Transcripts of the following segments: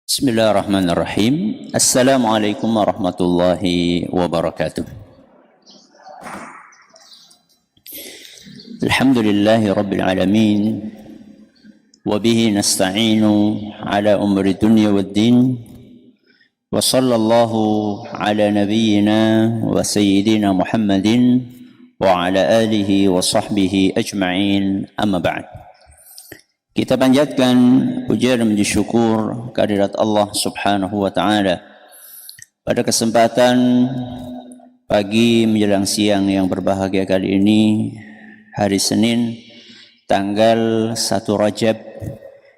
Bismillahirrahmanirrahim. Assalamualaikum warahmatullahi wabarakatuh. Alhamdulillahi rabbil alamin. Wa bihi nasta'inu ala umri dunya waddin. Wa sallallahu ala nabiyyina wa sayyidina Muhammadin wa ala alihi wa sahbihi ajma'in, amma ba'd. Kita panjatkan puja dan puji syukur kehadirat Allah Subhanahu wa taala pada kesempatan pagi menjelang siang yang berbahagia kali ini, hari Senin tanggal 1 Rajab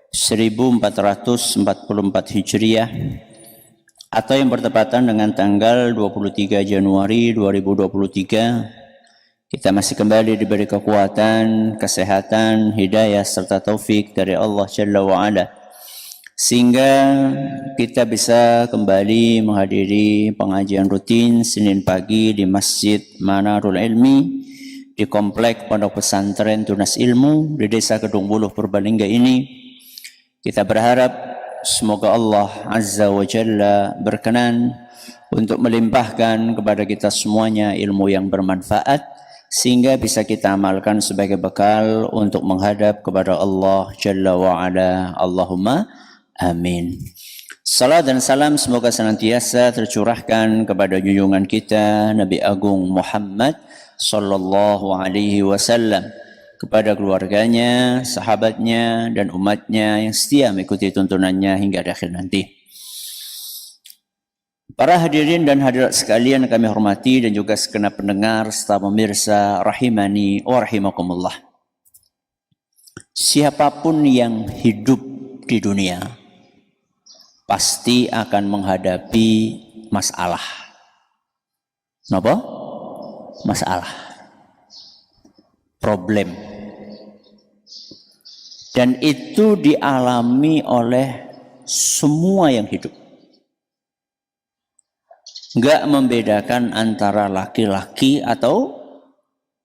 1444 Hijriah atau yang bertepatan dengan tanggal 23 Januari 2023. Kita masih kembali diberi kekuatan, kesehatan, hidayah serta taufik dari Allah Jalla wa'ala, sehingga kita bisa kembali menghadiri pengajian rutin Senin pagi di Masjid Manarul Ilmi di Komplek Pondok Pesantren Tunas Ilmu di Desa Kedung Buluh Purbalingga ini. Kita berharap semoga Allah Azza wa Jalla berkenan untuk melimpahkan kepada kita semuanya ilmu yang bermanfaat, sehingga bisa kita amalkan sebagai bekal untuk menghadap kepada Allah Jalla wa'ala. Allahumma amin. Salam dan salam semoga senantiasa tercurahkan kepada junjungan kita Nabi Agung Muhammad sallallahu alaihi wasallam, kepada keluarganya, sahabatnya, dan umatnya yang setia mengikuti tuntunannya hingga akhir nanti. Para hadirin dan hadirat sekalian kami hormati dan juga segenap pendengar serta pemirsa rahimani wa rahimakumullah. Siapapun yang hidup di dunia pasti akan menghadapi masalah. Napa? Masalah. Problem. Dan itu dialami oleh semua yang hidup. Enggak membedakan antara laki-laki atau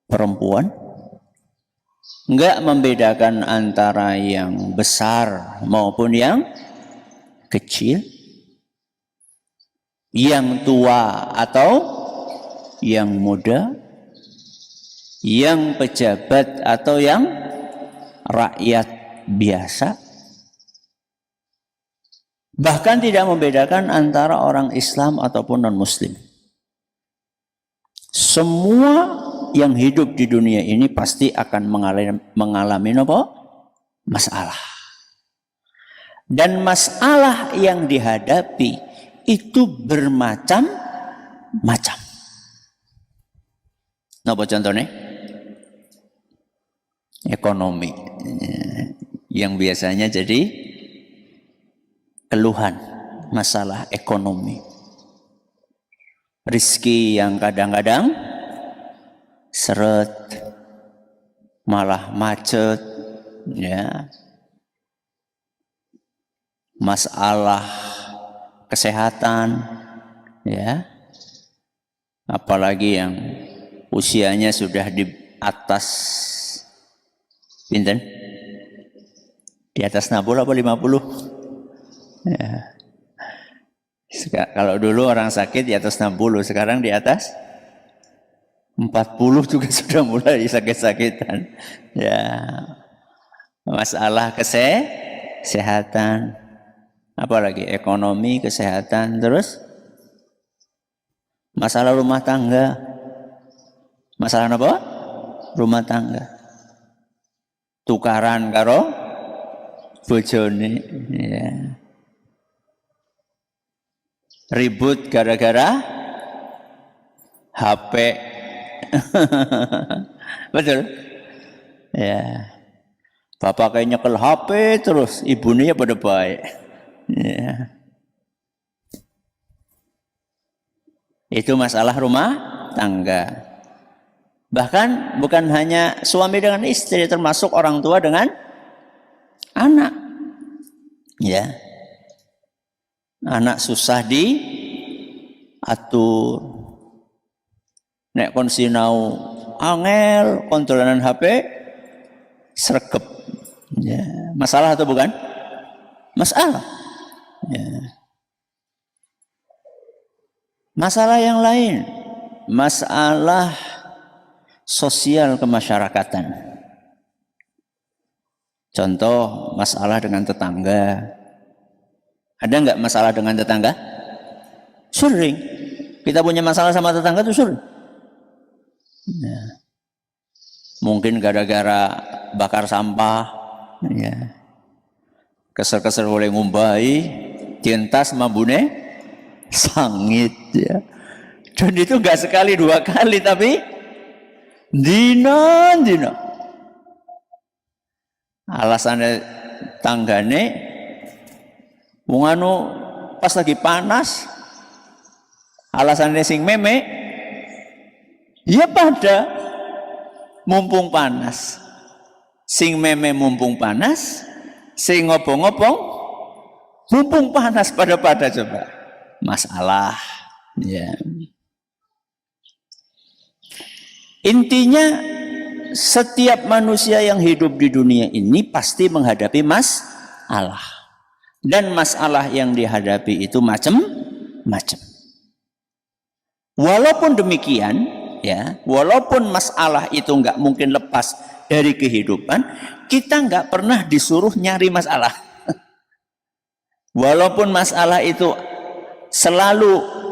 perempuan. Enggak membedakan antara yang besar maupun yang kecil. Yang tua atau yang muda. Yang pejabat atau yang rakyat biasa. Bahkan tidak membedakan antara orang Islam ataupun non-Muslim. Semua yang hidup di dunia ini pasti akan mengalami apa? Masalah. Dan masalah yang dihadapi itu bermacam-macam. Napa contohnya? Ekonomi. Yang biasanya jadi keluhan, masalah ekonomi. Rizki yang kadang-kadang seret, malah macet, ya. Masalah kesehatan, ya. Apalagi yang usianya sudah di atas pinten? Di atas 60 apa 50? Ya. Kalau dulu orang sakit di atas 60, sekarang di atas 40 juga sudah mulai sakit-sakitan. Ya. Masalah kesehatan, apalagi ekonomi, kesehatan, terus masalah rumah tangga. Masalah apa? Rumah tangga. Tukaran karo bojone, ya. Ribut gara-gara HP. Betul? Ya. Bapak kayak nyekel HP terus, ibunya pada baik. Ya. Itu masalah rumah tangga. Bahkan bukan hanya suami dengan istri, termasuk orang tua dengan anak. Ya. Anak susah diatur. Nek kon sinau angel kontrolan HP sregep. Ya, masalah atau bukan? Masalah. Ya. Masalah yang lain, masalah sosial kemasyarakatan. Contoh, masalah dengan tetangga. Ada nggak masalah dengan tetangga? Sering. Kita punya masalah sama tetangga itu sering. Ya. Mungkin gara-gara bakar sampah, ya. Kesel-kesel oleh ngumbai, dientas mambune sangit, ya. Dan itu nggak sekali dua kali, tapi dina. Alasannya tanggane, wong anu pas lagi panas, alasannya sing meme, ya pada mumpung panas, sing meme mumpung panas, sing ngobong-ngobong mumpung panas pada coba. Masalah, ya. Intinya setiap manusia yang hidup di dunia ini pasti menghadapi masalah, dan masalah yang dihadapi itu macam-macam. Walaupun demikian, ya, walaupun masalah itu nggak mungkin lepas dari kehidupan, kita nggak pernah disuruh nyari masalah. Walaupun masalah itu selalu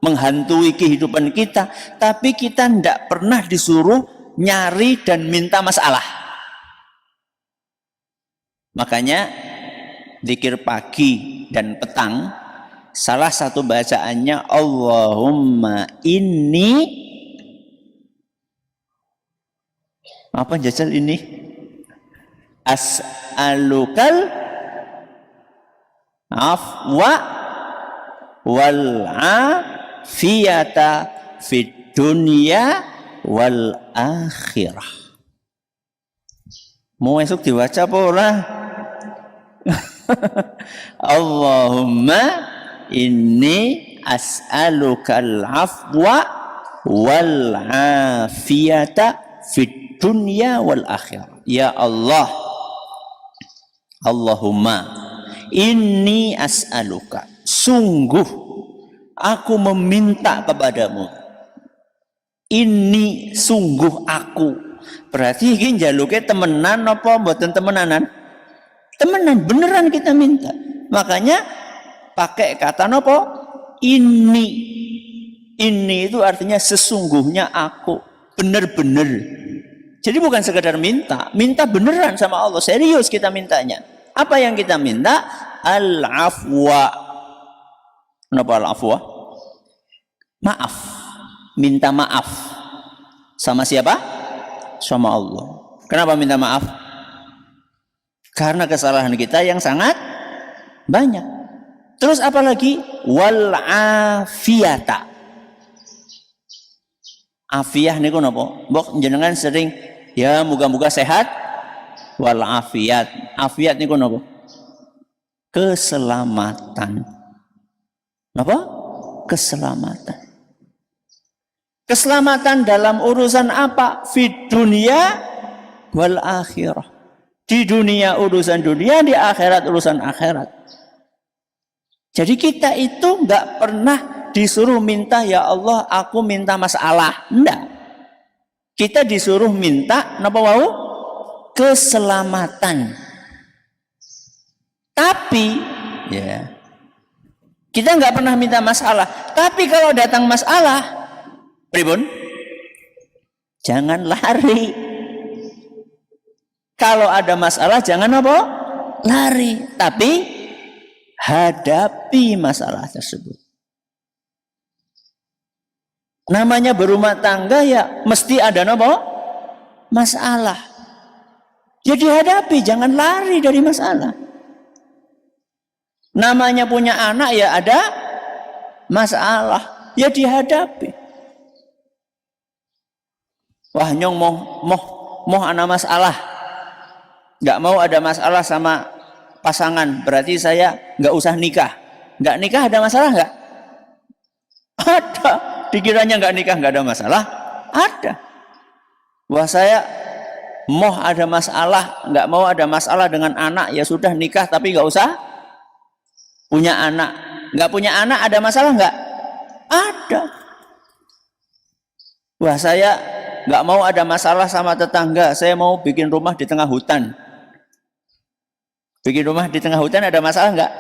menghantui kehidupan kita, tapi kita tidak pernah disuruh nyari dan minta masalah. Makanya zikir pagi dan petang, salah satu bacaannya Allahumma inni, apa jajal ini? As'alukal afwa wal afiyata fid dunya wal akhirah. Mau esok dibaca apa ora? Allahumma inni as'alukal afwa wal afiyata fid dunya wal akhirah. Ya Allah, Allahumma inni as'aluka, sungguh aku meminta kepadamu. Ini sungguh aku. Berarti ini jaluknya temenan apa mboten temenanan? Temenan, beneran kita minta. Makanya pakai kata apa? Ini. Ini itu artinya sesungguhnya aku. Bener-bener. Jadi bukan sekedar minta. Minta beneran sama Allah. Serius kita mintanya. Apa yang kita minta? Al-afwa. Kenapa al-afwa? Maaf. Minta maaf. Sama siapa? Sama Allah. Kenapa minta maaf? Karena kesalahan kita yang sangat banyak. Terus apa lagi? Wal afiyata. Afiyah niku napa? Mbok jenengan sering ya muga-muga sehat wal afiyat. Afiyat niku napa? Keselamatan. Napa? Keselamatan. Keselamatan dalam urusan apa? Fid dunia wal akhirah. Di dunia urusan dunia, di akhirat urusan akhirat. Jadi kita itu nggak pernah disuruh minta, ya Allah aku minta masalah. Enggak. Kita disuruh minta napa wau? Keselamatan. Tapi ya kita nggak pernah minta masalah. Tapi kalau datang masalah, pripun? Jangan lari. Kalau ada masalah jangan apa? Lari. Tapi hadapi masalah tersebut. Namanya berumah tangga ya mesti ada apa? Masalah. Ya dihadapi, jangan lari dari masalah. Namanya punya anak ya ada masalah. Ya dihadapi. Wah nyong mau ana masalah. Nggak mau ada masalah sama pasangan, berarti saya nggak usah nikah. Nggak nikah ada masalah nggak? Ada. Dikiranya nggak nikah nggak ada masalah? Ada. Wah saya mau ada masalah, nggak mau ada masalah dengan anak, ya sudah nikah tapi nggak usah Punya anak, nggak punya anak ada masalah nggak? Ada. Wah, saya nggak mau ada masalah sama tetangga, saya mau bikin rumah di tengah hutan. Bikin rumah di tengah hutan ada masalah nggak?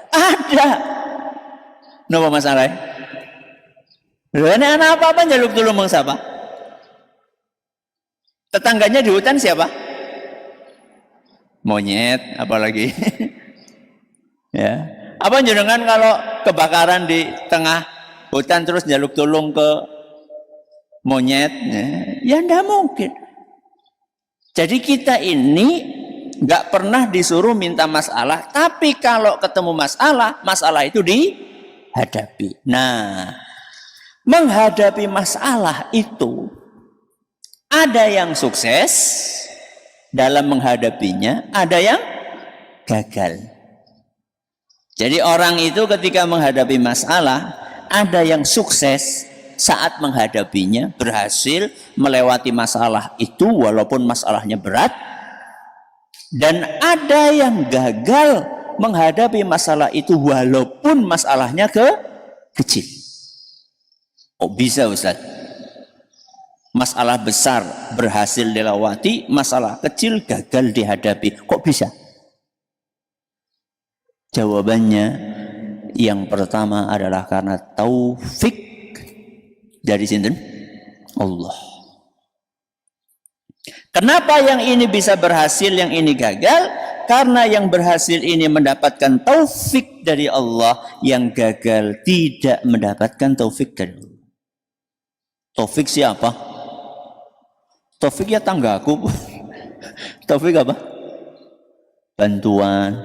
Ada. Napa masalah? Ini anak apa jaluk tulung bang siapa? Tetangganya di hutan siapa? Monyet, apalagi. Ya. Apa jenengan kalau kebakaran di tengah hutan terus jaluk tulung ke monyet? Ya enggak mungkin. Jadi kita ini nggak pernah disuruh minta masalah, tapi kalau ketemu masalah, masalah itu dihadapi. Nah, menghadapi masalah itu ada yang sukses dalam menghadapinya, ada yang gagal. Jadi orang itu ketika menghadapi masalah, ada yang sukses saat menghadapinya, berhasil melewati masalah itu walaupun masalahnya berat, dan ada yang gagal menghadapi masalah itu walaupun masalahnya kecil. Oh bisa Ustaz? Masalah besar berhasil dilewati, masalah kecil gagal dihadapi. Kok bisa? Jawabannya yang pertama adalah karena taufik dari sinten? Allah. Kenapa yang ini bisa berhasil, yang ini gagal? Karena yang berhasil ini mendapatkan taufik dari Allah, yang gagal tidak mendapatkan taufik dari Allah. Taufik siapa? Taufik ya tanggaku. Taufik apa? Bantuan,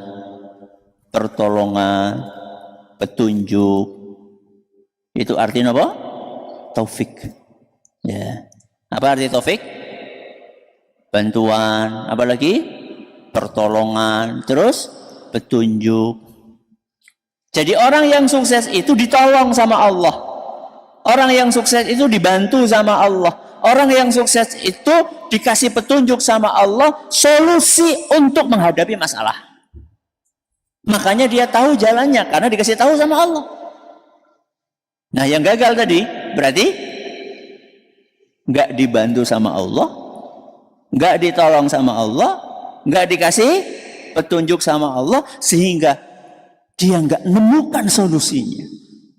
pertolongan, petunjuk. Itu artinya apa? Taufik. Ya. Apa arti taufik? Bantuan, apa lagi? Pertolongan, terus petunjuk. Jadi orang yang sukses itu ditolong sama Allah. Orang yang sukses itu dibantu sama Allah. Orang yang sukses itu dikasih petunjuk sama Allah, solusi untuk menghadapi masalah. Makanya dia tahu jalannya karena dikasih tahu sama Allah. Nah, yang gagal tadi berarti nggak dibantu sama Allah, nggak ditolong sama Allah, nggak dikasih petunjuk sama Allah, sehingga dia nggak menemukan solusinya.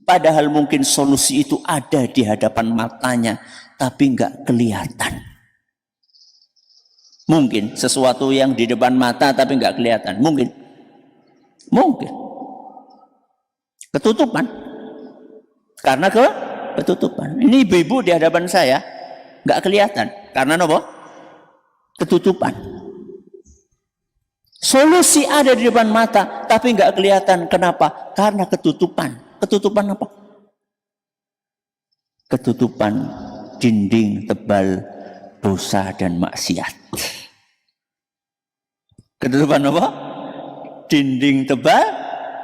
Padahal mungkin solusi itu ada di hadapan matanya, tapi nggak kelihatan. Mungkin sesuatu yang di depan mata tapi nggak kelihatan. Mungkin ketutupan. Karena ketutupan. Ini ibu-ibu di hadapan saya nggak kelihatan. Karena apa? Ketutupan. Solusi ada di depan mata tapi nggak kelihatan. Kenapa? Karena ketutupan. Ketutupan apa? Ketutupan dinding tebal dosa dan maksiat. Ketutupan apa? Dinding tebal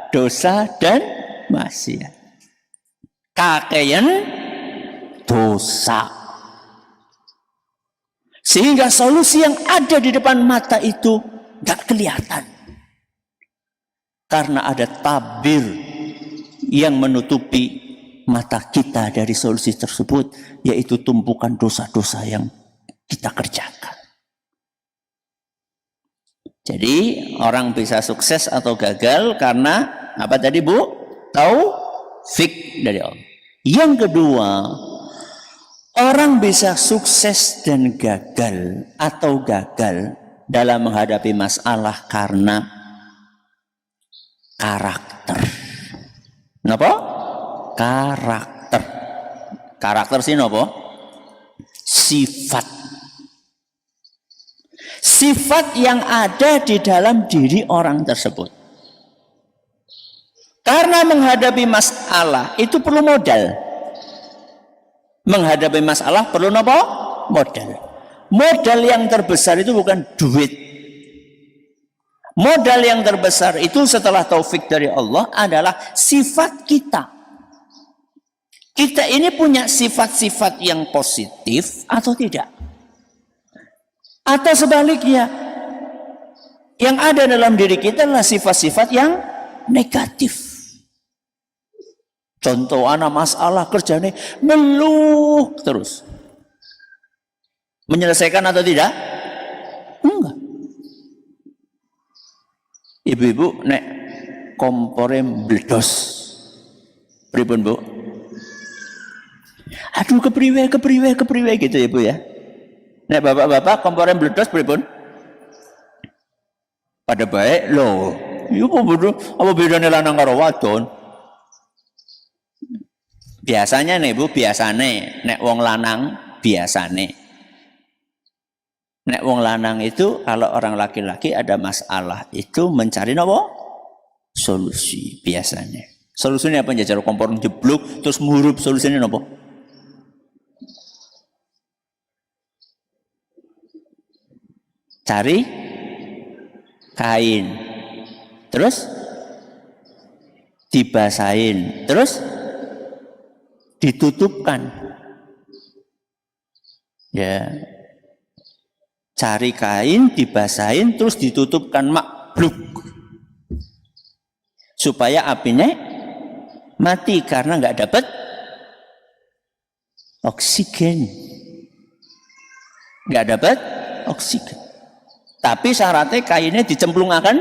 dosa dan maksiat. Kakean dosa. Sehingga solusi yang ada di depan mata itu gak kelihatan. Karena ada tabir yang menutupi mata kita dari solusi tersebut, yaitu tumpukan dosa-dosa yang kita kerjakan. Jadi orang bisa sukses atau gagal karena apa tadi Bu? Taufik dari Allah. Yang kedua, orang bisa sukses dan gagal atau gagal dalam menghadapi masalah karena karakter. Kenapa? Karakter. Karakter sih apa? Sifat. Sifat yang ada di dalam diri orang tersebut. Karena menghadapi masalah itu perlu modal. Menghadapi masalah perlu apa? Modal. Modal yang terbesar itu bukan duit. Modal yang terbesar itu setelah taufik dari Allah adalah sifat kita. Kita ini punya sifat-sifat yang positif atau tidak? Atau sebaliknya, yang ada dalam diri kita adalah sifat-sifat yang negatif. Contoh anak masalah kerjanya ngeluh terus. Menyelesaikan atau tidak? Enggak. Ibu-ibu nek kompore bledos. Pripun, Bu? Aduh kepriwe gitu ya, Bu ya. Nek bapak-bapak kompore bledos pripun? Pada baik loh. Iya apa bedanya lanang karo wadon? Biasanya nih Bu, biasane nek wong lanang biasane. Nek wong lanang itu kalau orang laki-laki ada masalah itu mencari apa? Solusi biasanya. Solusinya apa? Jajar kompor jeblok terus murup, solusinya apa? Cari kain. Terus dibasahin. Terus ditutupkan. Ya. Cari kain, dibasahin, terus ditutupkan makluk. Supaya apinya mati karena nggak dapat oksigen. Nggak dapat oksigen. Tapi syaratnya kainnya dicemplungakan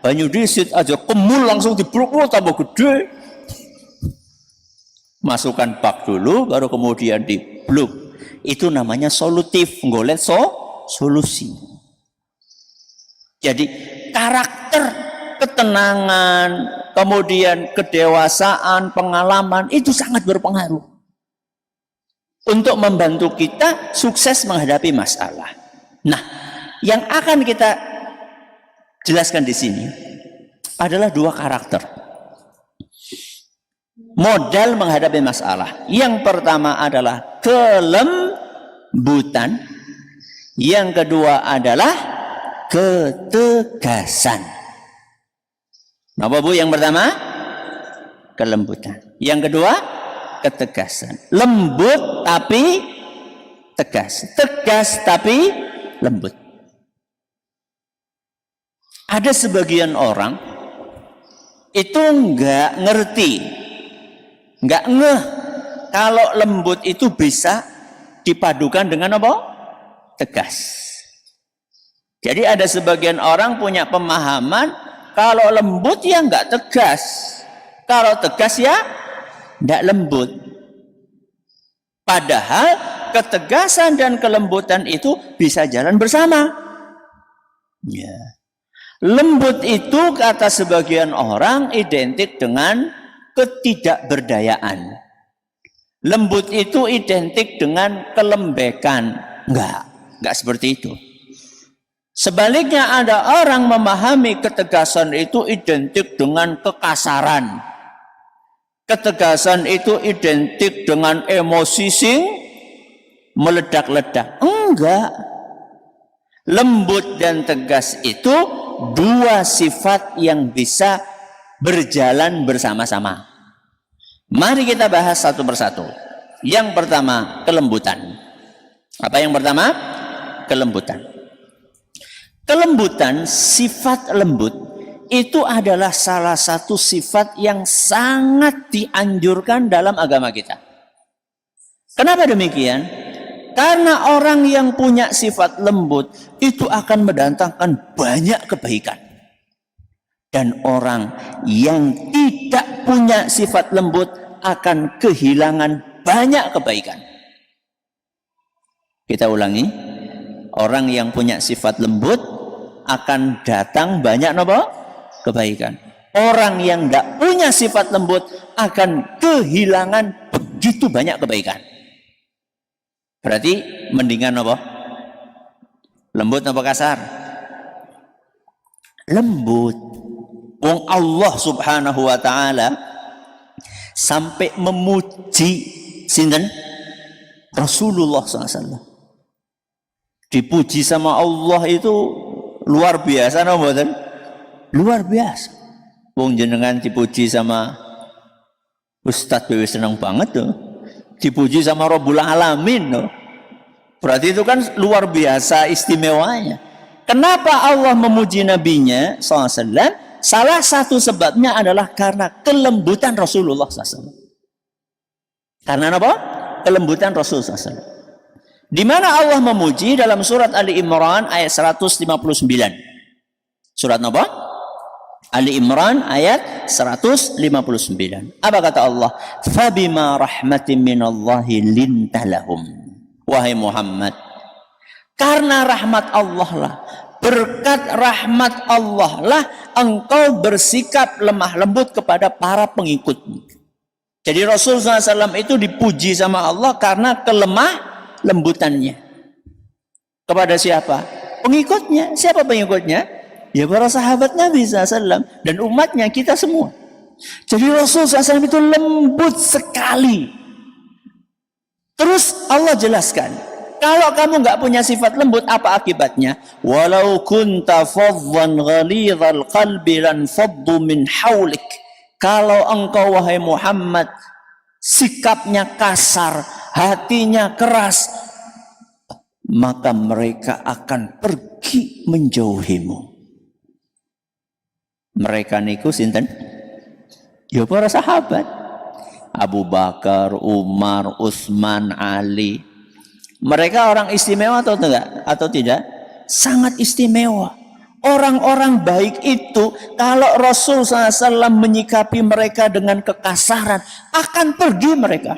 banyu disit aja kemul langsung diblok tambah gede. Masukkan bak dulu baru kemudian diblok. Itu namanya solutif, ngolet solusi. Jadi karakter, ketenangan, kemudian kedewasaan, pengalaman itu sangat berpengaruh untuk membantu kita sukses menghadapi masalah. Nah, yang akan kita jelaskan di sini adalah dua karakter modal menghadapi masalah. Yang pertama adalah kelembutan. Yang kedua adalah ketegasan. Apa Bu yang pertama? Kelembutan. Yang kedua, ketegasan. Lembut tapi tegas. Tegas tapi lembut. Ada sebagian orang itu enggak ngerti, enggak ngeh kalau lembut itu bisa dipadukan dengan apa? Tegas. Jadi ada sebagian orang punya pemahaman kalau lembut ya enggak tegas, kalau tegas ya enggak lembut. Padahal ketegasan dan kelembutan itu bisa jalan bersama. Ya. Lembut itu kata sebagian orang identik dengan ketidakberdayaan. Lembut itu identik dengan kelembekan. Enggak seperti itu. Sebaliknya ada orang memahami ketegasan itu identik dengan kekasaran. Ketegasan itu identik dengan emosi sing meledak-ledak. Enggak. Lembut dan tegas itu dua sifat yang bisa berjalan bersama-sama. Mari kita bahas satu persatu. Yang pertama, kelembutan. Apa yang pertama? Kelembutan. Kelembutan, sifat lembut, itu adalah salah satu sifat yang sangat dianjurkan dalam agama kita. Kenapa demikian? Karena orang yang punya sifat lembut, itu akan mendatangkan banyak kebaikan. Dan orang yang tidak punya sifat lembut akan kehilangan banyak kebaikan. Kita ulangi, orang yang punya sifat lembut akan datang banyak apa? Kebaikan. Orang yang tidak punya sifat lembut akan kehilangan begitu banyak kebaikan. Berarti mendingan apa? Lembut apa kasar? Lembut. Wong Allah Subhanahu wa taala sampai memuji sinten? Rasulullah SAW. Dipuji sama Allah itu luar biasa, no, mboten? Luar biasa. Wong jenengan dipuji sama Ustadz Bewi senang banget tuh. Dipuji sama Rabbul Alamin tuh. Berarti itu kan luar biasa istimewanya. Kenapa Allah memuji nabinya SAW? Salah satu sebabnya adalah karena kelembutan Rasulullah SAW. Karena apa? Kelembutan Rasulullah SAW. Di mana Allah memuji dalam surat Ali Imran ayat 159. Surat apa? Ali Imran ayat 159. Apa kata Allah? Fabima rahmatin minallahi lintalahum. Wahai Muhammad, karena rahmat Allah lah, berkat rahmat Allah lah, engkau bersikap lemah lembut kepada para pengikutmu. Jadi Rasulullah SAW itu dipuji sama Allah karena kelemah lembutannya. Kepada siapa? Pengikutnya. Siapa pengikutnya? Ya para sahabat Nabi SAW dan umatnya, kita semua. Jadi Rasulullah SAW itu lembut sekali. Terus Allah jelaskan, kalau kamu nggak punya sifat lembut, apa akibatnya? Walau kunta faddan ghalidhal qalbi lan faddu min haulik. Kalau engkau wahai Muhammad sikapnya kasar, hatinya keras, maka mereka akan pergi menjauhimu. Mereka niku sinten? Ya para sahabat. Abu Bakar, Umar, Utsman, Ali. Mereka orang istimewa atau tidak? Atau tidak? Sangat istimewa. Orang-orang baik itu, kalau Rasul SAW menyikapi mereka dengan kekasaran, akan pergi mereka.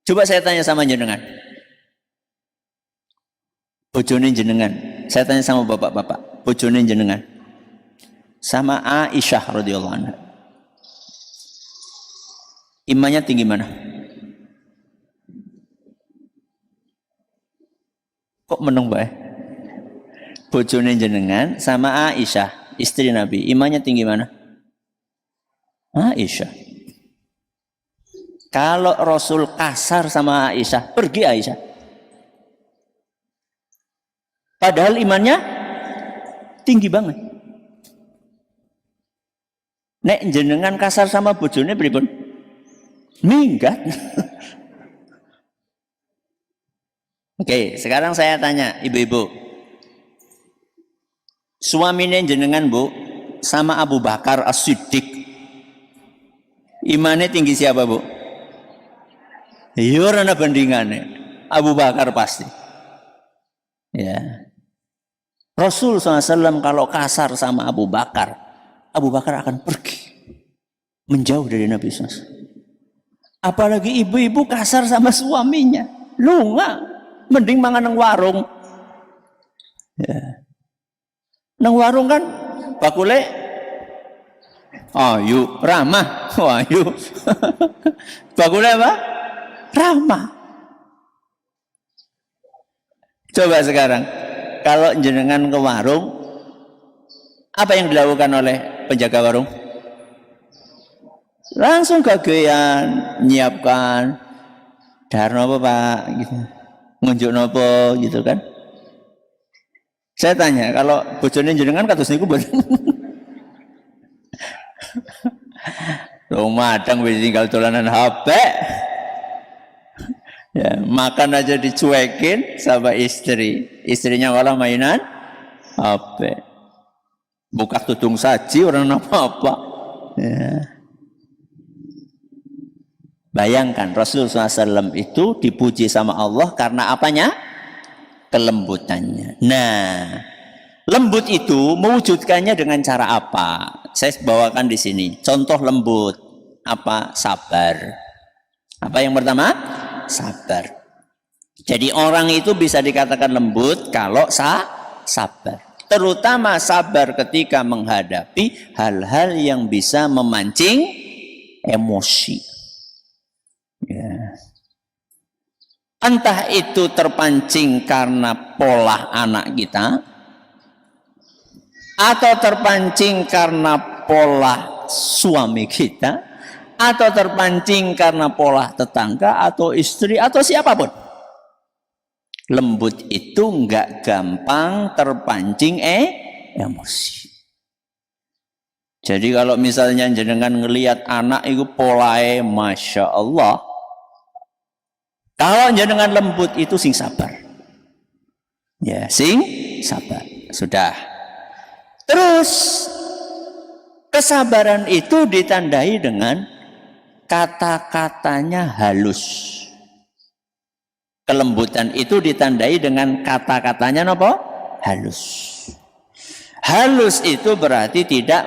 Coba saya tanya sama jenengan. Bojone jenengan. Saya tanya sama bapak-bapak. Bojone jenengan. Sama Aisyah radhiyallahu anha. Imannya tinggi mana? Kok meneng bae? Bojone jenengan sama Aisyah, istri Nabi, imannya tinggi mana? Aisyah. Kalau Rasul kasar sama Aisyah, pergi Aisyah. Padahal imannya tinggi banget. Nek jenengan kasar sama bojone pripun? Minggat. Oke, sekarang saya tanya ibu-ibu. Suaminya jenengan Bu sama Abu Bakar As-Siddiq, imannya tinggi siapa Bu? Iya, ana bandingannya Abu Bakar pasti. Ya. Rasul SAW kalau kasar sama Abu Bakar akan pergi menjauh dari Nabi SAW. Apalagi ibu-ibu kasar sama suaminya, lu nggak, mending mangan nang warung. Ya. Nang warung kan bakule ayu ramah, ayu. Bakule apa? Ramah. Coba sekarang kalau jenengan ke warung, apa yang dilakukan oleh penjaga warung? Langsung gagean nyiapkan darno apa Pak gitu. Ngunjuk nopo gitu kan. Saya tanya, kalau bojone jenengan kados niku mboten. Madang wis tinggal dolanan HP. Ya, makan aja dicuekin sama istri. Istrinya malah mainan HP. Buka tudung saji orang apa-apa. Ya. Bayangkan Rasulullah SAW itu dipuji sama Allah karena apanya? Kelembutannya. Nah, lembut itu mewujudkannya dengan cara apa? Saya bawakan di sini. Contoh lembut. Apa? Sabar. Apa yang pertama? Sabar. Jadi orang itu bisa dikatakan lembut kalau sabar. Terutama sabar ketika menghadapi hal-hal yang bisa memancing emosi. Ya. Entah itu terpancing karena pola anak kita, atau terpancing karena pola suami kita, atau terpancing karena pola tetangga atau istri atau siapapun. Lembut itu enggak gampang terpancing emosi. Jadi kalau misalnya jenengan ngelihat anak itu polae Masya Allah, kalau jenengan lembut itu sing sabar. Ya, sing sabar. Sudah. Terus Kesabaran itu ditandai dengan kata-katanya halus. Kelembutan itu ditandai dengan kata-katanya apa? Halus. Halus itu berarti tidak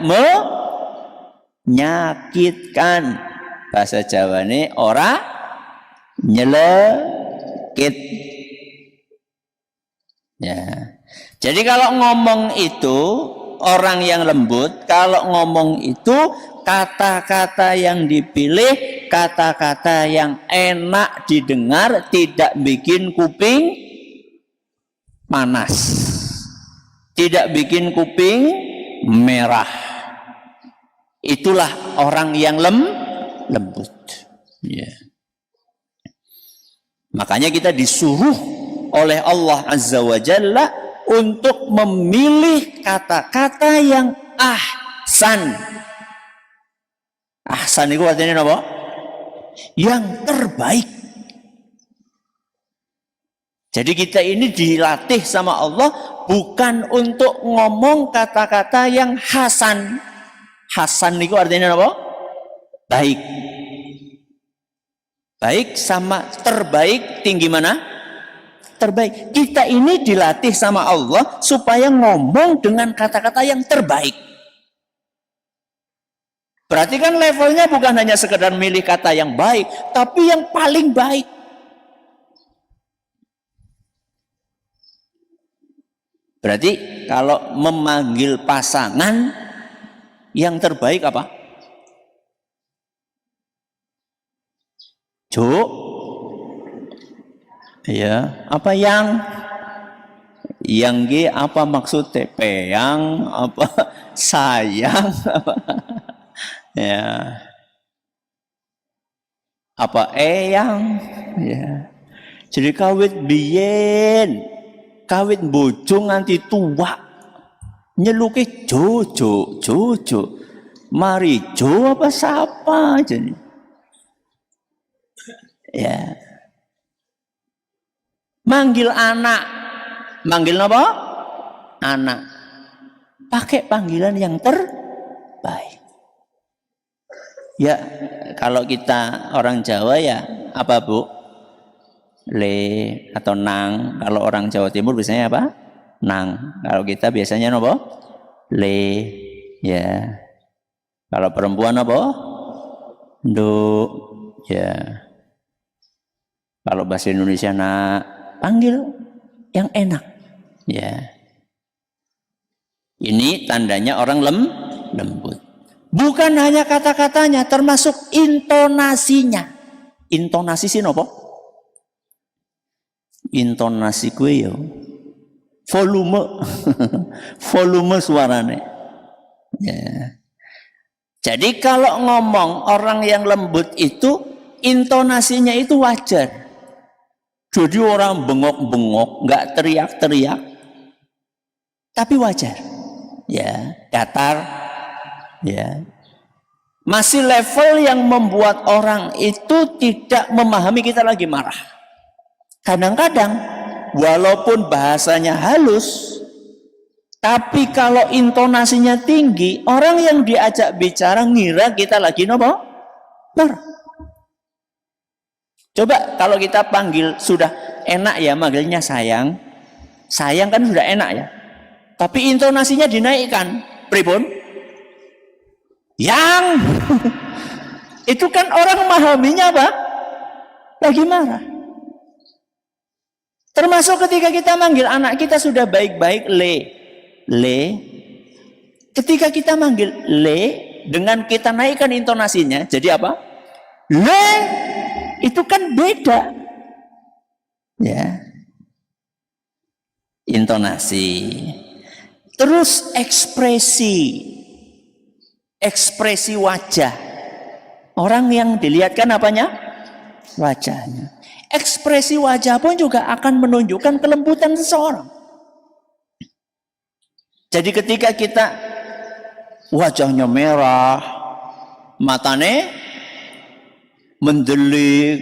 menyakitkan. Bahasa Jawa ini ora nyelekit. Ya. Jadi kalau ngomong itu orang yang lembut, kalau ngomong itu kata-kata yang dipilih, kata-kata yang enak didengar, tidak bikin kuping panas, tidak bikin kuping merah. Itulah orang yang lembut. Ya. Makanya kita disuruh oleh Allah Azza wa Jalla untuk memilih kata-kata yang ahsan. Ahsan itu artinya apa? Yang terbaik. Jadi kita ini dilatih sama Allah bukan untuk ngomong kata-kata yang hasan. Hasan itu artinya apa? Baik. Baik sama terbaik tinggi mana? Terbaik. Kita ini dilatih sama Allah supaya ngomong dengan kata-kata yang terbaik. Berarti kan levelnya bukan hanya sekedar milih kata yang baik, tapi yang paling baik. Berarti kalau memanggil pasangan yang terbaik apa? Jo. Ya, apa yang G apa maksudnya? Peyang apa sayang apa? Ya. Apa eyang? Ya. Jadi kawit biyen, kawit bojo nganti tua. Nyeluke Jojo. Mari Jo apa siapa jadi? Ya. Manggil anak, manggil apa? Anak. Pakai panggilan yang terbaik. Ya, kalau kita orang Jawa ya apa Bu? Le atau nang. Kalau orang Jawa Timur biasanya apa? Nang. Kalau kita biasanya apa? Le. Ya. Kalau perempuan apa? Nduk. Ya. Kalau bahasa Indonesia nak. Panggil yang enak. Ya. Ini tandanya orang lembut. Bukan hanya kata-katanya, termasuk intonasinya. Intonasi sih nopo? Intonasi gue ya. Volume. Volume suaranya. Ya. Jadi kalau ngomong orang yang lembut itu intonasinya itu wajar. Jadi orang bengok-bengok, nggak teriak-teriak, tapi wajar, ya, datar, ya. Masih level yang membuat orang itu tidak memahami kita lagi marah. Kadang-kadang, walaupun bahasanya halus, tapi kalau intonasinya tinggi, orang yang diajak bicara ngira kita lagi nopo marah. Coba kalau kita panggil sudah enak ya manggilnya sayang. Sayang kan sudah enak ya. Tapi intonasinya dinaikkan. Pripun? Yang. Itu kan orang memahaminya apa? Lagi marah. Termasuk ketika kita manggil anak kita sudah baik-baik le. Ketika kita manggil le dengan kita naikkan intonasinya jadi apa? Le. Itu kan beda. Ya. Intonasi. Terus ekspresi wajah. Orang yang dilihatkan apanya? Wajahnya. Ekspresi wajah pun juga akan menunjukkan kelembutan seseorang. Jadi ketika kita wajahnya merah, matanya mendelik,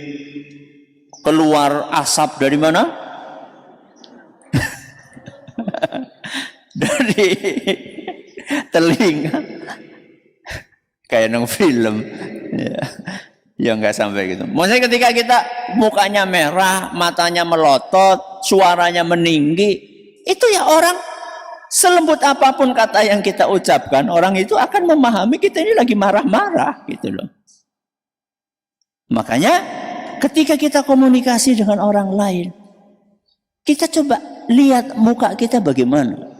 keluar asap dari mana? Dari telinga. kayak nang film. Ya, ya nggak sampai gitu. Maksudnya ketika kita mukanya merah, matanya melotot, suaranya meninggi, itu ya orang selembut apapun kata yang kita ucapkan, orang itu akan memahami kita ini lagi marah-marah gitu loh. Makanya ketika kita komunikasi dengan orang lain, kita coba lihat muka kita bagaimana.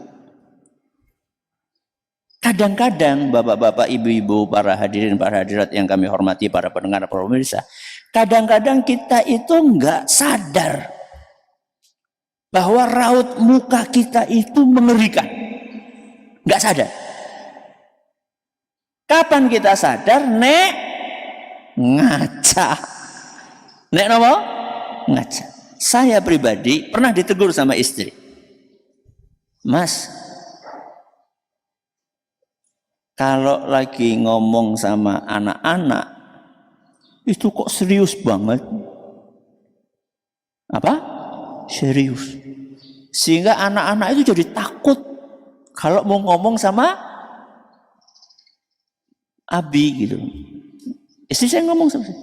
Kadang-kadang bapak-bapak, ibu-ibu, para hadirin, para hadirat yang kami hormati, para pendengar, para pemirsa, kadang-kadang kita itu nggak sadar bahwa raut muka kita itu mengerikan. Nggak sadar. Kapan kita sadar? Nek ngaca. Nek apa? Ngaca. Saya pribadi pernah ditegur sama istri. Mas, kalau lagi ngomong sama anak-anak, itu kok serius banget. Apa? Serius. Sehingga anak-anak itu jadi takut kalau mau ngomong sama Abi gitu. Istri saya ngomong sama saya,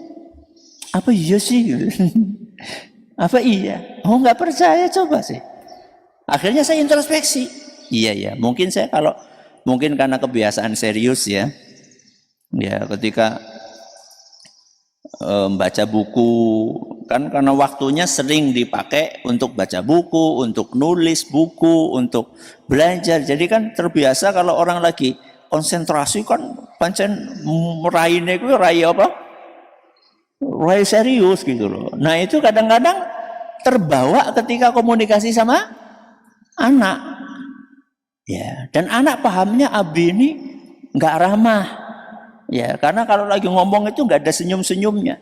apa iya sih? Apa iya? Oh nggak percaya, coba sih. Akhirnya saya introspeksi. Iya ya, mungkin saya kalau mungkin karena kebiasaan serius ya. Ya ketika baca buku kan karena waktunya sering dipakai untuk baca buku, untuk nulis buku, untuk belajar. Jadi kan terbiasa kalau orang lagi konsentrasi kan pancen meraine itu rai apa? Rai serius gitu loh. Nah itu kadang-kadang terbawa ketika komunikasi sama anak. Ya, dan anak pahamnya Abi ini nggak ramah. Ya, karena kalau lagi ngomong itu nggak ada senyum-senyumnya.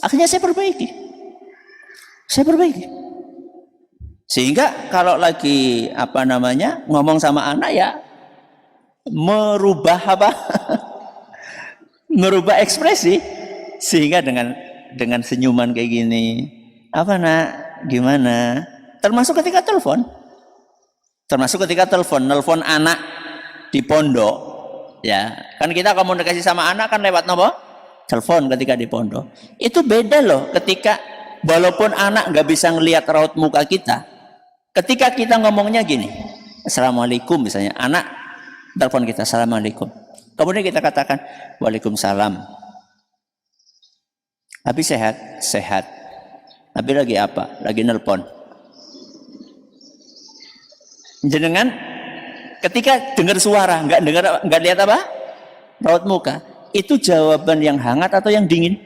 Akhirnya saya perbaiki. Sehingga kalau lagi ngomong sama anak ya merubah merubah ekspresi sehingga dengan senyuman kayak gini. Apa nak? Gimana? Termasuk ketika telepon. Nelpon anak di pondok, ya kan kita komunikasi sama anak kan lewat nopo? Telepon ketika di pondok. Itu beda loh ketika walaupun anak nggak bisa ngelihat raut muka kita, ketika kita ngomongnya gini, Assalamualaikum misalnya, anak telepon kita Assalamualaikum, kemudian kita katakan Waalaikumsalam. Abi sehat. Abi lagi apa? Lagi nelpon. Jenengan ketika dengar suara nggak lihat apa raut muka, itu jawaban yang hangat atau yang dingin?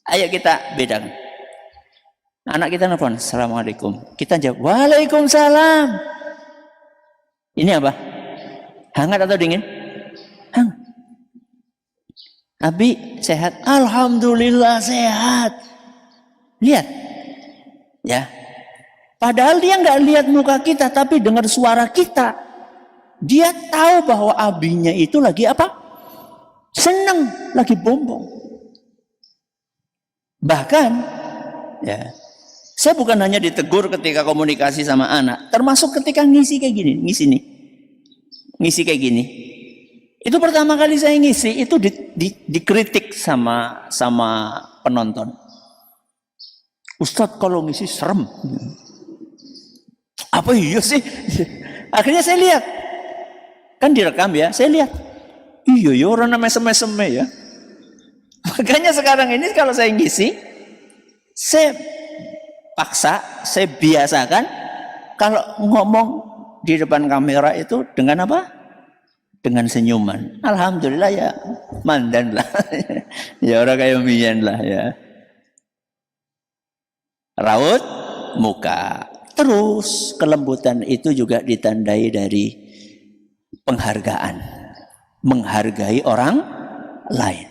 Ayo kita bedakan. Anak kita nelfon Assalamualaikum, kita jawab Waalaikumsalam. Ini apa? Hangat atau dingin? Hangat. Abi sehat? Alhamdulillah sehat. Lihat ya. Padahal dia nggak lihat muka kita, tapi dengar suara kita, dia tahu bahwa abinya itu lagi apa? Senang, lagi bombong. Bahkan, ya, saya bukan hanya ditegur ketika komunikasi sama anak, termasuk ketika ngisi kayak gini. Itu pertama kali saya ngisi, itu dikritik sama penonton. Ustadz kalau ngisi serem. Apa iya sih? Akhirnya saya lihat, kan direkam ya, saya lihat, iya ya orang namanya mesem-mesem ya. Makanya sekarang ini kalau saya ngisi, saya paksa, saya biasakan kalau ngomong di depan kamera itu dengan apa? Dengan senyuman. Alhamdulillah ya, mandan lah. Ya orang kayak mian lah ya. Raut muka. Terus kelembutan itu juga ditandai dari penghargaan. Menghargai orang lain.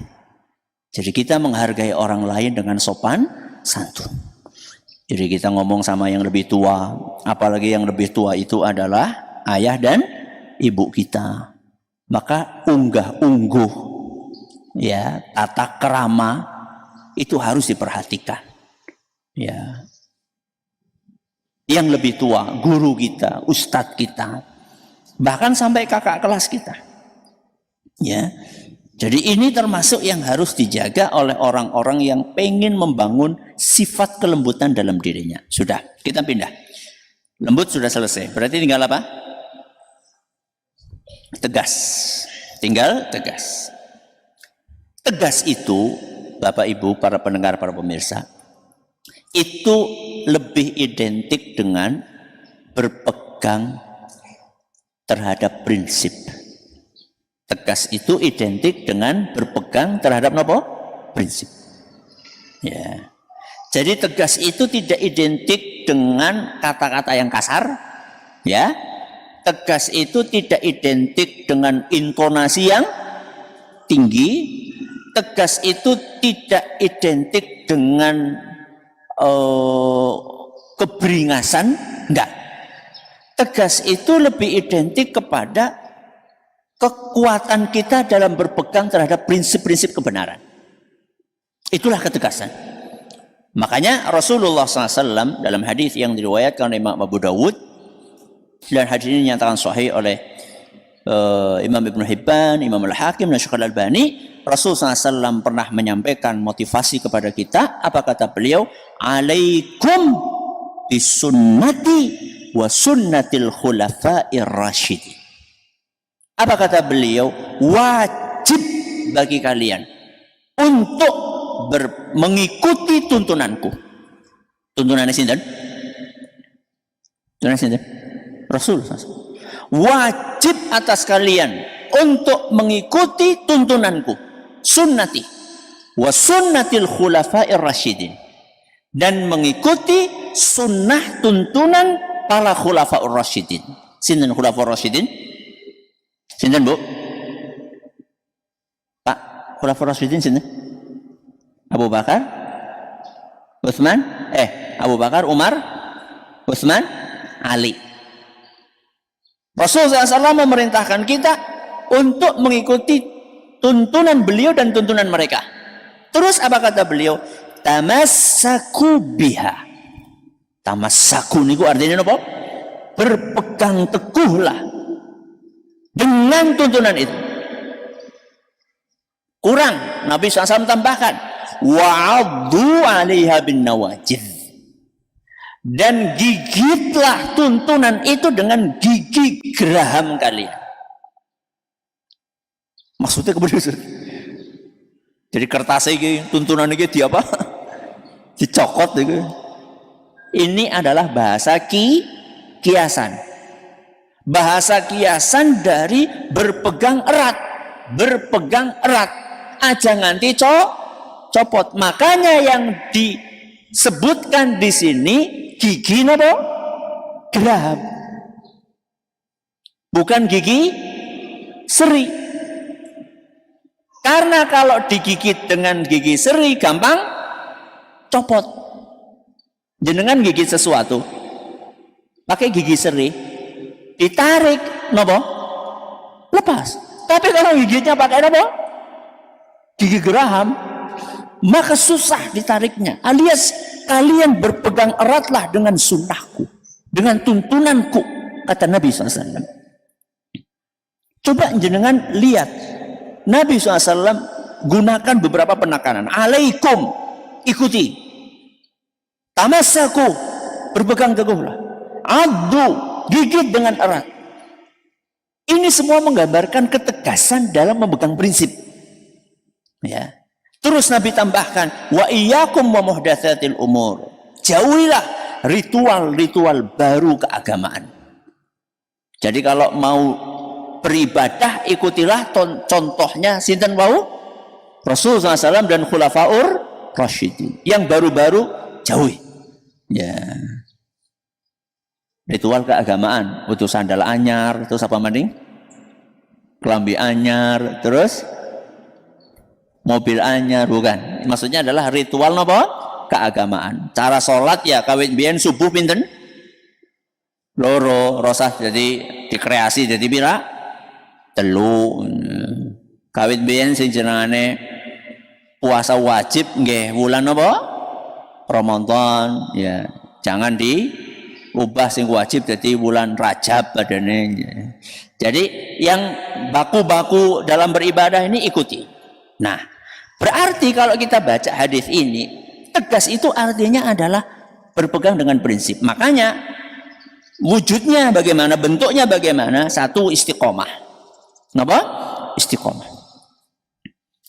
Jadi kita menghargai orang lain dengan sopan santun. Jadi kita ngomong sama yang lebih tua. Apalagi yang lebih tua itu adalah ayah dan ibu kita. Maka unggah-ungguh, ya, tata krama itu harus diperhatikan. Ya. Yang lebih tua, guru kita, ustadz kita, bahkan sampai kakak kelas kita. Ya. Jadi ini termasuk yang harus dijaga oleh orang-orang yang pengen membangun sifat kelembutan dalam dirinya. Sudah, kita pindah. Lembut sudah selesai. Berarti tinggal apa? Tegas. Tinggal tegas. Tegas itu, Bapak Ibu, para pendengar, para pemirsa, itu lebih identik dengan berpegang terhadap prinsip. Tegas itu identik dengan berpegang terhadap apa? Prinsip. Ya. Jadi tegas itu tidak identik dengan kata-kata yang kasar, ya. Tegas itu tidak identik dengan intonasi yang tinggi. Tegas itu tidak identik dengan keberingasan, enggak. Tegas itu lebih identik kepada kekuatan kita dalam berpegang terhadap prinsip-prinsip kebenaran. Itulah ketegasan. Makanya Rasulullah SAW dalam hadis yang diriwayatkan oleh Imam Abu Dawud, dan hadis ini dinyatakan sahih oleh Imam Ibn Hibban, Imam Al-Hakim, dan Syekh Al-Albani, Rasulullah SAW pernah menyampaikan motivasi kepada kita. Apa kata beliau? Alaikum bisunnati wa sunnatil khulafa'ir rasyidin. Apa kata beliau? Wajib bagi kalian untuk mengikuti tuntunanku. Tuntunannya sinten? Tuntunan sinten? Rasul. Wajib atas kalian untuk mengikuti tuntunanku, sunnati wa sunnatil khulafa'ir rasyidin, dan mengikuti sunnah tuntunan para khulafa'ur rasyidin. Sinten khulafa'ur rasyidin? Sinten Bu? Pak, khulafa'ur rasyidin sinten? Abu Bakar, Utsman, Abu Bakar, Umar, Utsman, Ali. Rasulullah SAW memerintahkan kita untuk mengikuti tuntunan beliau dan tuntunan mereka. Terus apa kata beliau? Tamassaku biha. Tamassaku niku artinya apa? Berpegang teguhlah dengan tuntunan itu. Kurang, Nabi SAW tambahkan, wa'addu 'alaiha bin nawajid, dan gigitlah tuntunan itu dengan gigi geraham kalian. Maksudnya kemudian, jadi kertas ini tuntunan ini di apa? Dicokot itu. Ini adalah bahasa kiasan. Bahasa kiasan dari berpegang erat. Berpegang erat. Aja nganti copot. Makanya yang disebutkan di sini gigi apa? Geraham. Bukan gigi seri. Karena kalau digigit dengan gigi seri gampang copot. Jenengan gigit sesuatu pakai gigi seri, ditarik nopo lepas. Tapi kalau gigitnya pakai nopo gigi geraham, maka susah ditariknya. Alias kalian berpegang eratlah dengan sunnahku, dengan tuntunanku, kata Nabi SAW. Coba jenengan lihat, Nabi SAW gunakan beberapa penekanan. Alaikum, ikuti. Tamassaku, berpegang teguhlah. Addu, gigit dengan erat. Ini semua menggambarkan ketegasan dalam memegang prinsip. Ya. Terus Nabi tambahkan, wa iyyakum wa muhdatsatil umur. Jauhilah ritual-ritual baru keagamaan. Jadi kalau mau beribadah, ikutilah contohnya sinten wau? Rasulullah SAW dan khulafaur rasyidin. Yang baru-baru jauhi. Ya. Ritual keagamaan, utus sandal anyar, terus apa maning? Kelambi anyar, terus mobil anyar, bukan. Maksudnya adalah ritual apa? Keagamaan. Cara sholat ya kawit biyen subuh pinten? Loro, rosah jadi dikreasi jadi pira? Telu. Kawit biyen sing jenengane puasa wajib nggih wulan apa? Ramadan, ya. Jangan diubah sing wajib jadi wulan Rajab badane. Jadi yang baku-baku dalam beribadah ini ikuti. Nah, berarti kalau kita baca hadis ini, tegas itu artinya adalah berpegang dengan prinsip. Makanya wujudnya bagaimana, bentuknya bagaimana? Satu, istiqomah. Kenapa? Istiqomah.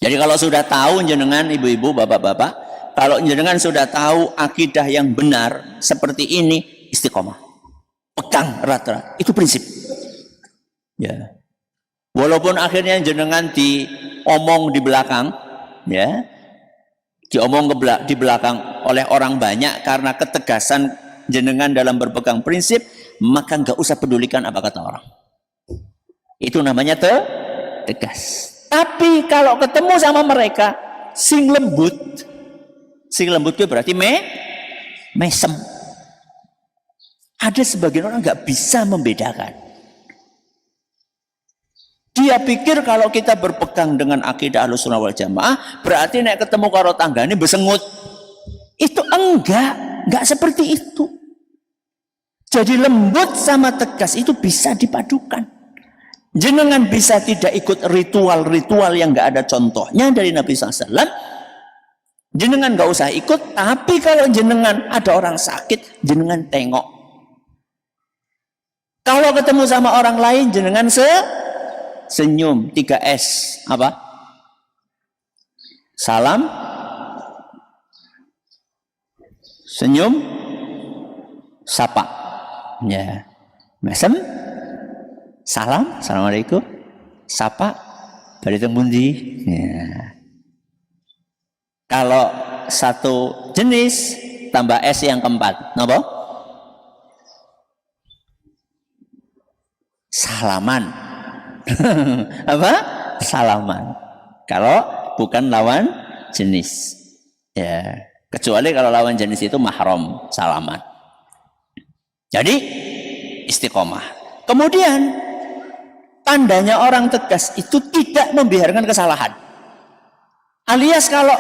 Jadi kalau sudah tahu jenengan ibu-ibu, bapak-bapak, kalau jenengan sudah tahu akidah yang benar seperti ini, istiqomah. Pegang erat-erat. Itu prinsip. Ya. Walaupun akhirnya jenengan diomong di belakang, ya, diomong di belakang oleh orang banyak karena ketegasan jenengan dalam berpegang prinsip, maka nggak usah pedulikan apa kata orang. Itu namanya tegas. Tapi kalau ketemu sama mereka, sing lembut itu berarti mesem. Ada sebagian orang nggak bisa membedakan. Dia pikir kalau kita berpegang dengan akidah Ahlussunnah wal Jamaah berarti nek ketemu karo tanggane besengut. Itu enggak seperti itu. Jadi lembut sama tegas itu bisa dipadukan. Jenengan bisa tidak ikut ritual-ritual yang enggak ada contohnya dari Nabi SAW. Jenengan enggak usah ikut, tapi kalau jenengan ada orang sakit, jenengan tengok. Kalau ketemu sama orang lain, jenengan senyum, 3S, apa? Salam, senyum, sapa. Ya. Mesem, salam, assalamualaikum, sapa, bari teng pundi. Ya. Kalau satu jenis tambah S yang keempat, napa? Salaman. Apa? Salaman. Kalau bukan lawan jenis. Ya, kecuali kalau lawan jenis itu mahram, salaman. Jadi istiqomah. Kemudian tandanya orang tegas itu tidak membiarkan kesalahan. Alias kalau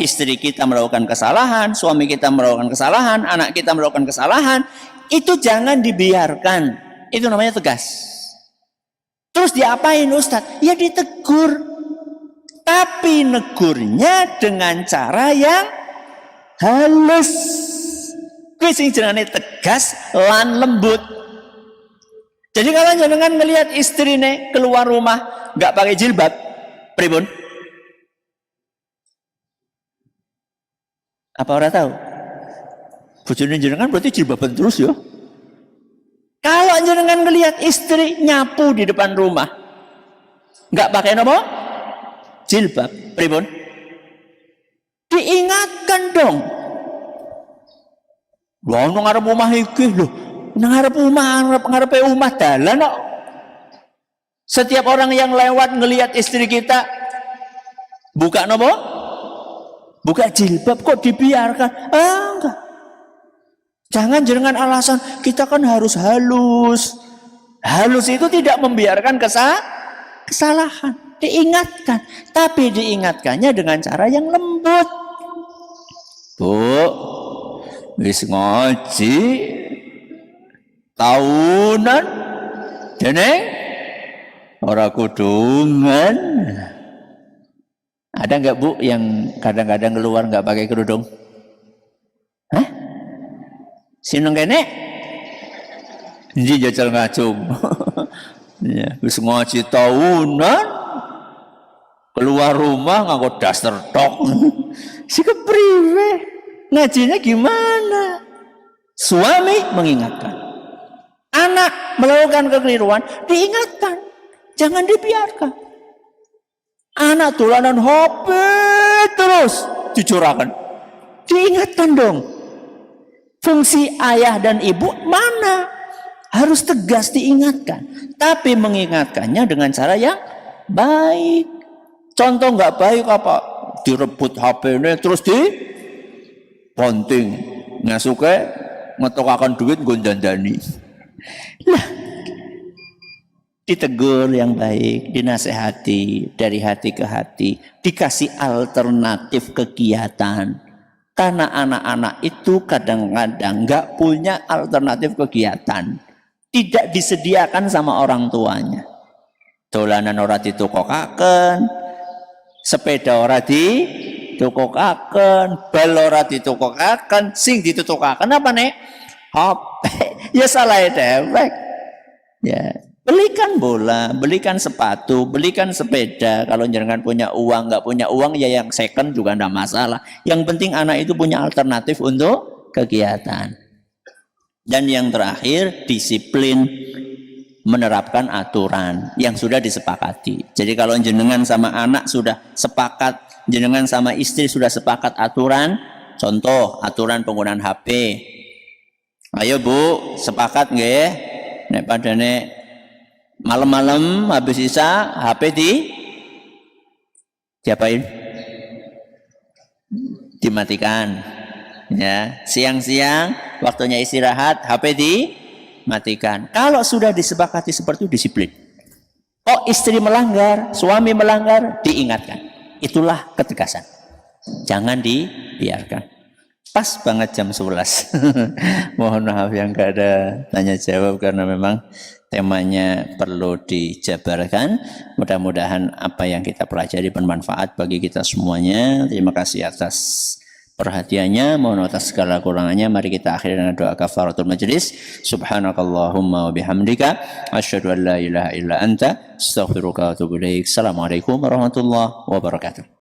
istri kita melakukan kesalahan, suami kita melakukan kesalahan, anak kita melakukan kesalahan, itu jangan dibiarkan. Itu namanya tegas. Terus diapain Ustadz? Ya ditegur. Tapi negurnya dengan cara yang halus. Kuwi sing jenenge tegas lan lembut. Jadi kalau jenengan melihat istrine keluar rumah nggak pakai jilbab, pripun? Apa orang tahu? Bojone jenengan berarti jilbaban terus ya. Kalau jenengan melihat istri nyapu di depan rumah, nggak pakai apa? Jilbab, pripun? Diingatkan dong. Wah, nang ngarep omah iki lho. Nang ngarep ngarepe omah dalan kok. Setiap orang yang lewat ngelihat istri kita buka nopo? Buka jilbab kok dibiarkan? Enggak. Jangan dengan alasan kita kan harus halus. Halus itu tidak membiarkan kesalahan. Diingatkan, tapi diingatkannya dengan cara yang lembut. Bu, wis ngaji tahunan dene ora kudungan. Ada nggak Bu yang kadang-kadang keluar nggak pakai kerudung? Hah? Sineng kene? Ini jajal ngacung. Ya, wis ngaji tahunan keluar rumah nganggo daster tok. Si kepriwe? Ngajinya gimana? Suami mengingatkan. Anak melakukan kekeliruan, diingatkan. Jangan dibiarkan. Anak dolanan HP terus dicurahkan. Diingatkan dong. Fungsi ayah dan ibu mana? Harus tegas diingatkan. Tapi mengingatkannya dengan cara yang baik. Contoh nggak baik apa? Direbut HP-nya terus ponting, ngasuke ngetokakan duit gondandani. Lah, ditegur yang baik, dinasehati dari hati ke hati, dikasih alternatif kegiatan. Karena anak-anak itu kadang-kadang nggak punya alternatif kegiatan. tidak disediakan sama orang tuanya. Dolanan ora ditukokaken, sepeda ora ditukokaken, bal ora ditukokaken, sing ditukokaken apa nek? HP. Ya salah dewek. Ya, belikan bola, belikan sepatu, belikan sepeda. Kalau jangan punya uang, nggak punya uang ya yang second juga nggak masalah. Yang penting anak itu punya alternatif untuk kegiatan. Dan yang terakhir, disiplin menerapkan aturan yang sudah disepakati. Jadi kalau jenengan sama anak sudah sepakat, jenengan sama istri sudah sepakat aturan, contoh aturan penggunaan HP. Ayo Bu, sepakat nggih? Nek padane malam-malam habis isya HP diapain? Dimatikan. Ya, siang-siang waktunya istirahat HP dimatikan. Kalau sudah disepakati seperti itu, disiplin. Oh, istri melanggar, suami melanggar, diingatkan. Itulah ketegasan. Jangan dibiarkan. Pas banget jam 11. Mohon maaf yang gak ada tanya jawab karena memang temanya perlu dijabarkan. Mudah-mudahan apa yang kita pelajari bermanfaat bagi kita semuanya. Terima kasih atas perhatiannya. Mohon atas segala kurangannya. Mari kita akhiri dengan doa kafaratul majlis. Subhanakallahumma wa bihamdika asyhadu an la ilaha illa anta astaghfiruka wa atubu ilaik. Assalamualaikum warahmatullahi wabarakatuh.